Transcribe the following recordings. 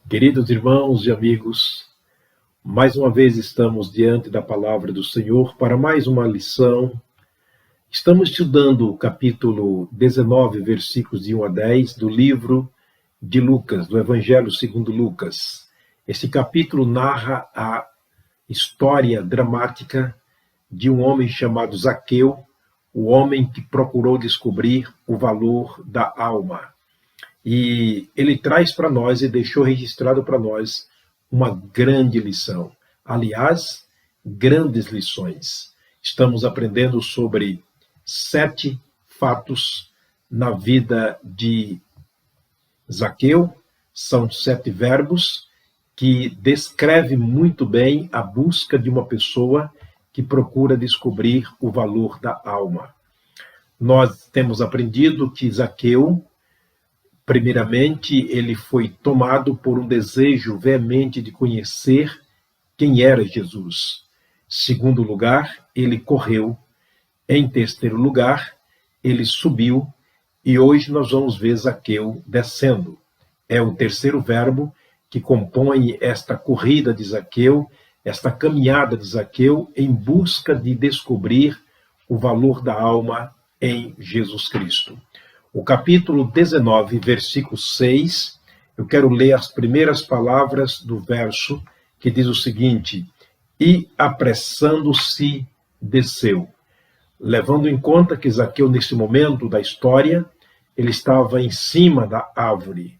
Queridos irmãos e amigos, mais uma vez estamos diante da palavra do Senhor para mais uma lição. Estamos estudando o capítulo 19, versículos de 1 a 10 do livro de Lucas, do Evangelho segundo Lucas. Esse capítulo narra a história dramática de um homem chamado Zaqueu, o homem que procurou descobrir o valor da alma. E ele traz para nós e deixou registrado para nós uma grande lição. Aliás, grandes lições. Estamos aprendendo sobre 7 fatos na vida de Zaqueu. São 7 verbos que descrevem muito bem a busca de uma pessoa que procura descobrir o valor da alma. Nós temos aprendido que Zaqueu, primeiramente, ele foi tomado por um desejo veemente de conhecer quem era Jesus. Segundo lugar, ele correu. Em terceiro lugar, ele subiu. E hoje nós vamos ver Zaqueu descendo. É o terceiro verbo que compõe esta corrida de Zaqueu, esta caminhada de Zaqueu em busca de descobrir o valor da alma em Jesus Cristo. O capítulo 19, versículo 6, eu quero ler as primeiras palavras do verso, que diz o seguinte: e apressando-se, desceu. Levando em conta que Zaqueu, nesse momento da história, ele estava em cima da árvore,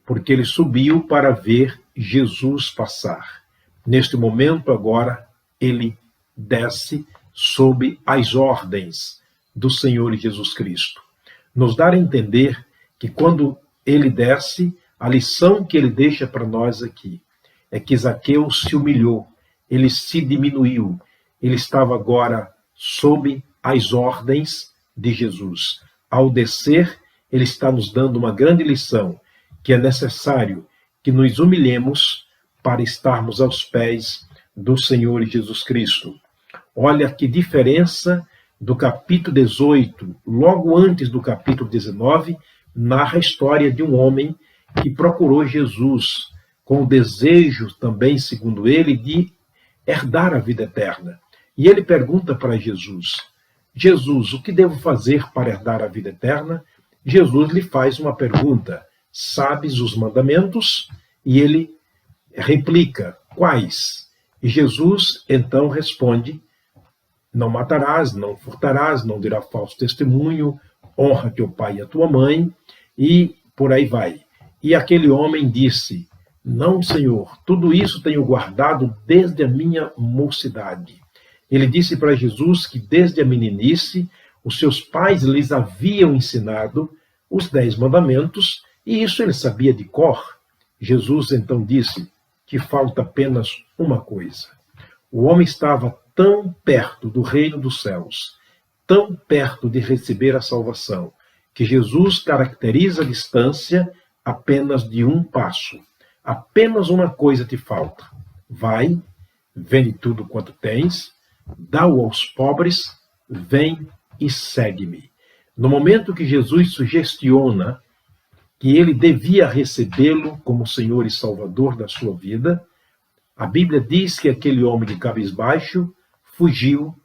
porque ele subiu para ver Jesus passar. Neste momento, agora, ele desce sob as ordens do Senhor Jesus Cristo. Nos dá a entender que quando ele desce, a lição que ele deixa para nós aqui é que Zaqueu se humilhou, ele se diminuiu, ele estava agora sob as ordens de Jesus. Ao descer, ele está nos dando uma grande lição, que é necessário que nos humilhemos para estarmos aos pés do Senhor Jesus Cristo. Olha que diferença do capítulo 18, logo antes do capítulo 19, narra a história de um homem que procurou Jesus, com o desejo também, segundo ele, de herdar a vida eterna. E ele pergunta para Jesus: Jesus, o que devo fazer para herdar a vida eterna? Jesus lhe faz uma pergunta: sabes os mandamentos? E ele replica: quais? E Jesus então responde: não matarás, não furtarás, não dirás falso testemunho, honra teu pai e a tua mãe, e por aí vai. E aquele homem disse: não, Senhor, tudo isso tenho guardado desde a minha mocidade. Ele disse para Jesus que desde a meninice os seus pais lhes haviam ensinado os 10 mandamentos, e isso ele sabia de cor. Jesus então disse que falta apenas uma coisa. O homem estava tão perto do reino dos céus, tão perto de receber a salvação, que Jesus caracteriza a distância apenas de um passo. Apenas uma coisa te falta. Vai, vende tudo quanto tens, dá-o aos pobres, vem e segue-me. No momento que Jesus sugestiona que ele devia recebê-lo como Senhor e Salvador da sua vida, a Bíblia diz que aquele homem de cabisbaixo fugiu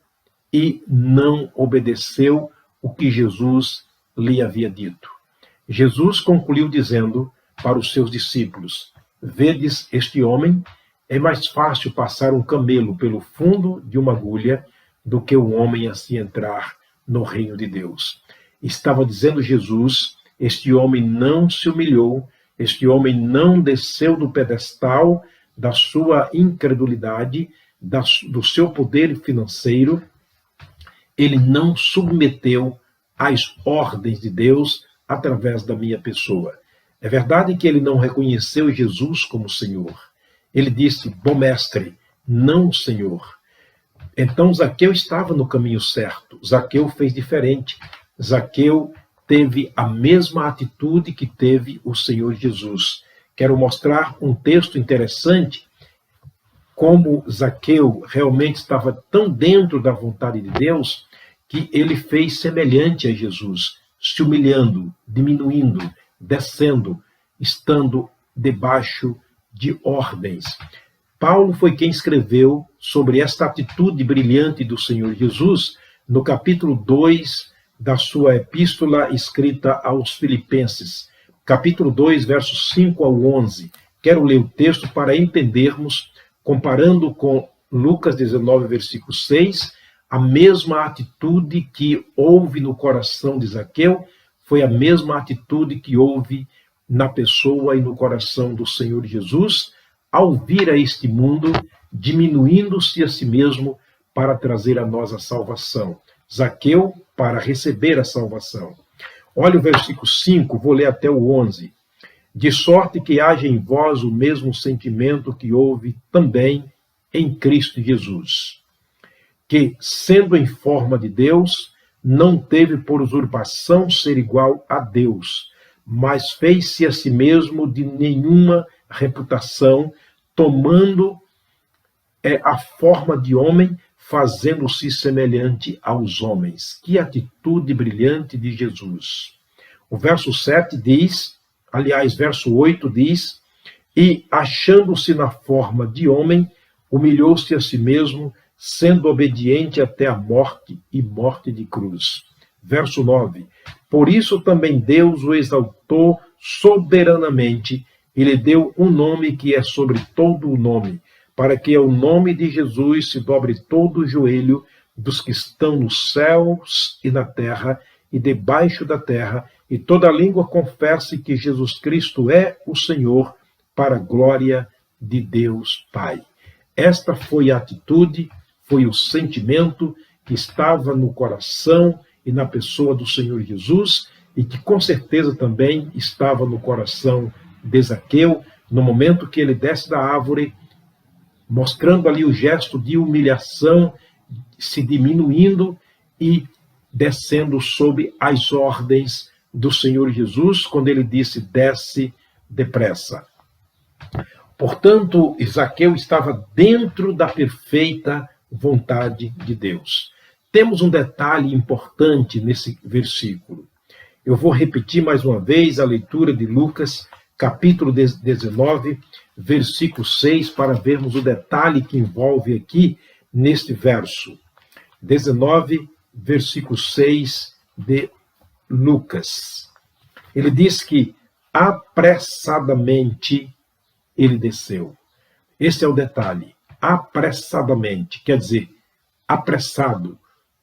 e não obedeceu o que Jesus lhe havia dito. Jesus concluiu dizendo para os seus discípulos: vedes este homem? É mais fácil passar um camelo pelo fundo de uma agulha do que um homem assim entrar no reino de Deus. Estava dizendo Jesus: este homem não se humilhou, este homem não desceu do pedestal da sua incredulidade, do seu poder financeiro, ele não submeteu às ordens de Deus através da minha pessoa. É verdade que ele não reconheceu Jesus como Senhor. Ele disse: bom mestre, não Senhor. Então Zaqueu estava no caminho certo. Zaqueu fez diferente. Zaqueu teve a mesma atitude que teve o Senhor Jesus. Quero mostrar um texto interessante, como Zaqueu realmente estava tão dentro da vontade de Deus, que ele fez semelhante a Jesus, se humilhando, diminuindo, descendo, estando debaixo de ordens. Paulo foi quem escreveu sobre esta atitude brilhante do Senhor Jesus no capítulo 2 da sua epístola escrita aos Filipenses, capítulo 2, versos 5 ao 11. Quero ler o texto para entendermos, comparando com Lucas 19, versículo 6, a mesma atitude que houve no coração de Zaqueu foi a mesma atitude que houve na pessoa e no coração do Senhor Jesus ao vir a este mundo, diminuindo-se a si mesmo para trazer a nós a salvação. Zaqueu para receber a salvação. Olha o versículo 5, vou ler até o 11. De sorte que haja em vós o mesmo sentimento que houve também em Cristo Jesus, que, sendo em forma de Deus, não teve por usurpação ser igual a Deus, mas fez-se a si mesmo de nenhuma reputação, tomando a forma de homem, fazendo-se semelhante aos homens. Que atitude brilhante de Jesus! O verso 7 diz, aliás, verso 8 diz, e achando-se na forma de homem, humilhou-se a si mesmo, sendo obediente até a morte e morte de cruz. Verso 9. Por isso também Deus o exaltou soberanamente e lhe deu um nome que é sobre todo o nome, para que ao nome de Jesus se dobre todo o joelho dos que estão nos céus e na terra e debaixo da terra, e toda língua confesse que Jesus Cristo é o Senhor, para a glória de Deus Pai. Esta foi a atitude, foi o sentimento que estava no coração e na pessoa do Senhor Jesus, e que com certeza também estava no coração de Zaqueu, no momento que ele desce da árvore, mostrando ali o gesto de humilhação, se diminuindo e descendo sob as ordens do Senhor Jesus, quando ele disse, desce depressa. Portanto, Zaqueu estava dentro da perfeita vontade de Deus. Temos um detalhe importante nesse versículo. Eu vou repetir mais uma vez a leitura de Lucas, capítulo 19, versículo 6, para vermos o detalhe que envolve aqui neste verso. 19, versículo 6 de Lucas. Ele diz que apressadamente ele desceu. Esse é o detalhe. Apressadamente, quer dizer, apressado,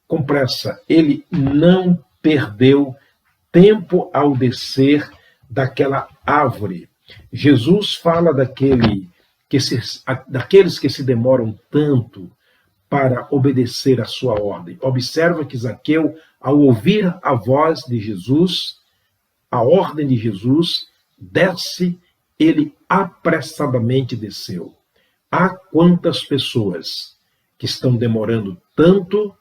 com pressa. Ele não perdeu tempo ao descer daquela árvore. Jesus fala daqueles que se demoram tanto para obedecer a sua ordem. Observa que Zaqueu, ao ouvir a voz de Jesus, a ordem de Jesus, desce, ele apressadamente desceu. Há quantas pessoas que estão demorando tanto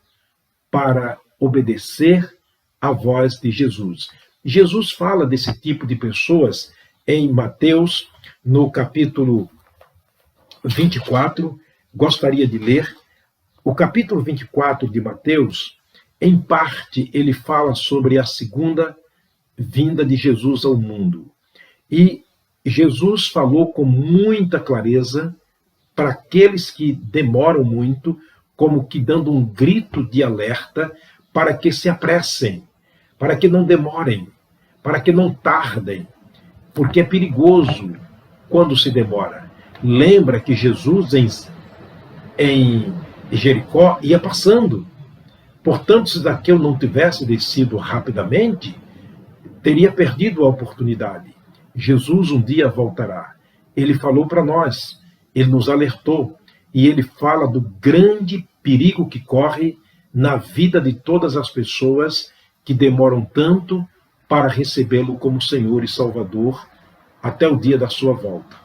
para obedecer à voz de Jesus. Jesus fala desse tipo de pessoas em Mateus, no capítulo 24, gostaria de ler. O capítulo 24 de Mateus, em parte, ele fala sobre a segunda vinda de Jesus ao mundo. E Jesus falou com muita clareza para aqueles que demoram muito, como que dando um grito de alerta para que se apressem, para que não demorem, para que não tardem, porque é perigoso quando se demora. Lembra que Jesus em Jericó ia passando. Portanto, se Zaqueu não tivesse descido rapidamente, teria perdido a oportunidade. Jesus um dia voltará. Ele falou para nós, ele nos alertou, e ele fala do grande perigo que corre na vida de todas as pessoas que demoram tanto para recebê-lo como Senhor e Salvador até o dia da sua volta.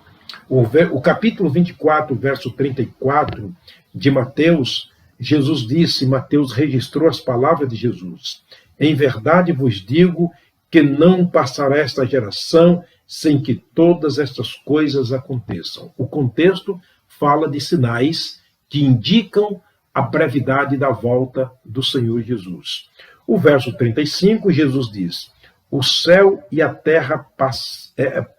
O capítulo 24, verso 34 de Mateus, Jesus disse, Mateus registrou as palavras de Jesus. Em verdade vos digo que não passará esta geração sem que todas estas coisas aconteçam. O contexto fala de sinais que indicam a brevidade da volta do Senhor Jesus. O verso 35, Jesus diz, o céu e a terra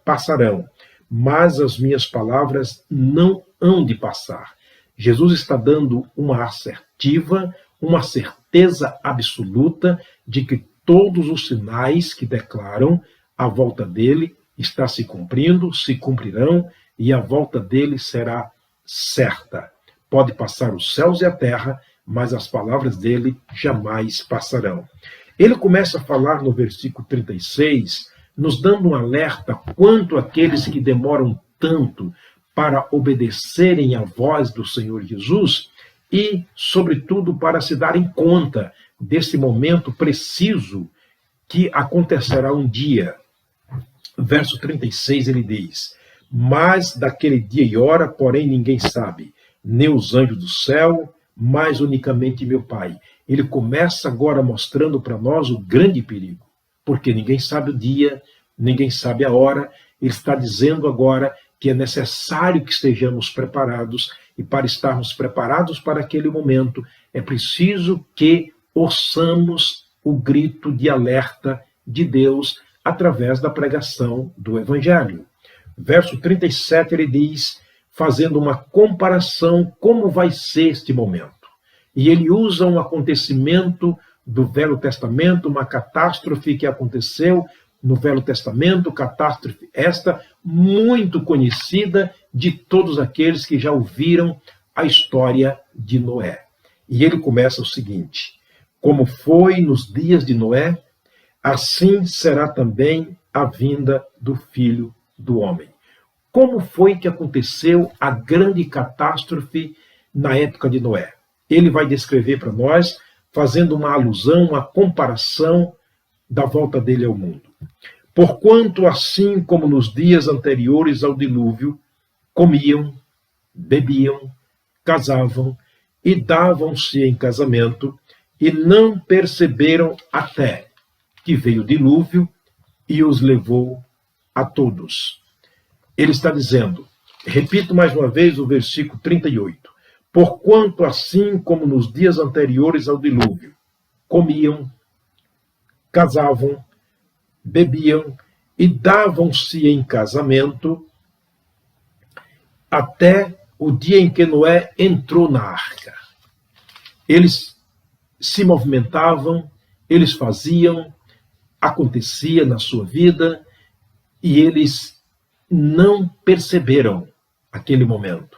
passarão, mas as minhas palavras não hão de passar. Jesus está dando uma assertiva, uma certeza absoluta de que todos os sinais que declaram a volta dele está se cumprindo, se cumprirão, e a volta dele será certa. Pode passar os céus e a terra, mas as palavras dele jamais passarão. Ele começa a falar no versículo 36, nos dando um alerta quanto àqueles que demoram tanto para obedecerem à voz do Senhor Jesus e, sobretudo, para se darem conta desse momento preciso que acontecerá um dia. Verso 36 ele diz: mas daquele dia e hora, porém, ninguém sabe, nem os anjos do céu, mas unicamente meu Pai. Ele começa agora mostrando para nós o grande perigo, porque ninguém sabe o dia, ninguém sabe a hora. Ele está dizendo agora que é necessário que estejamos preparados, e para estarmos preparados para aquele momento, é preciso que ouçamos o grito de alerta de Deus através da pregação do Evangelho. Verso 37 ele diz, fazendo uma comparação como vai ser este momento. E ele usa um acontecimento do Velho Testamento, uma catástrofe que aconteceu no Velho Testamento, catástrofe esta muito conhecida de todos aqueles que já ouviram a história de Noé. E ele começa o seguinte: como foi nos dias de Noé, assim será também a vinda do Filho do Homem. Como foi que aconteceu a grande catástrofe na época de Noé? Ele vai descrever para nós, fazendo uma alusão, uma comparação da volta dele ao mundo. Porquanto, assim como nos dias anteriores ao dilúvio, comiam, bebiam, casavam e davam-se em casamento, e não perceberam até que veio o dilúvio e os levou a todos. Ele está dizendo, repito mais uma vez o versículo 38, porquanto assim como nos dias anteriores ao dilúvio, comiam, casavam, bebiam e davam-se em casamento, até o dia em que Noé entrou na arca. Eles se movimentavam, eles faziam, acontecia na sua vida, e eles não perceberam aquele momento.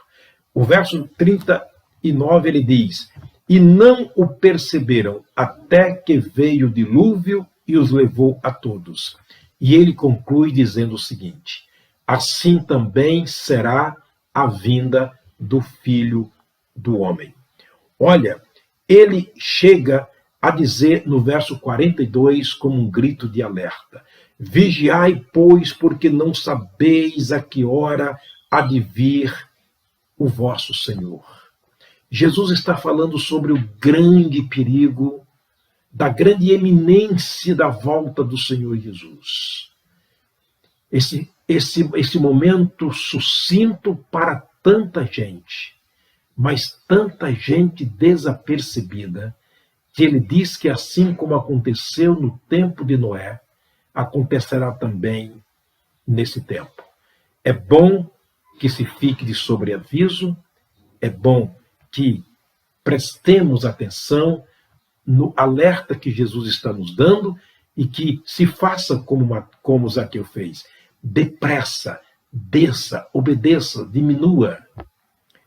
O verso 39 ele diz, e não o perceberam até que veio o dilúvio e os levou a todos. E ele conclui dizendo o seguinte, assim também será a vinda do Filho do Homem. Olha, ele chega a dizer no verso 42 como um grito de alerta, vigiai, pois, porque não sabeis a que hora há de vir o vosso Senhor. Jesus está falando sobre o grande perigo, da grande eminência da volta do Senhor Jesus. Esse momento sucinto para tanta gente, mas tanta gente desapercebida, que ele diz que assim como aconteceu no tempo de Noé, acontecerá também nesse tempo. É bom que se fique de sobreaviso, é bom que prestemos atenção no alerta que Jesus está nos dando e que se faça como Zaqueu fez. Depressa, desça, obedeça, diminua,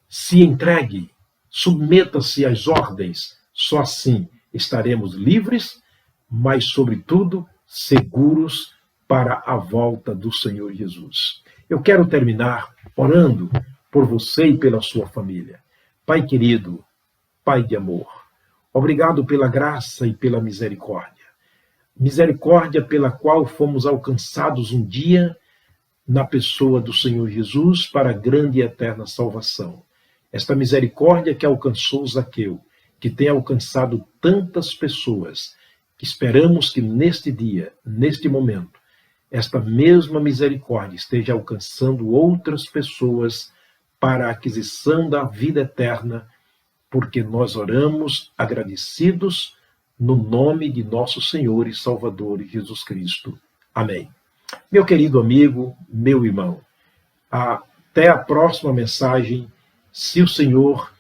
se entregue, submeta-se às ordens. Só assim estaremos livres, mas, sobretudo, seguros para a volta do Senhor Jesus. Eu quero terminar orando por você e pela sua família. Pai querido, Pai de amor, obrigado pela graça e pela misericórdia. Misericórdia pela qual fomos alcançados um dia na pessoa do Senhor Jesus para a grande e eterna salvação. Esta misericórdia que alcançou Zaqueu, que tem alcançado tantas pessoas, que esperamos que neste dia, neste momento, esta mesma misericórdia esteja alcançando outras pessoas para a aquisição da vida eterna, porque nós oramos agradecidos no nome de nosso Senhor e Salvador Jesus Cristo. Amém. Meu querido amigo, meu irmão, Até a próxima mensagem, se o Senhor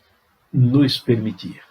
nos permitir.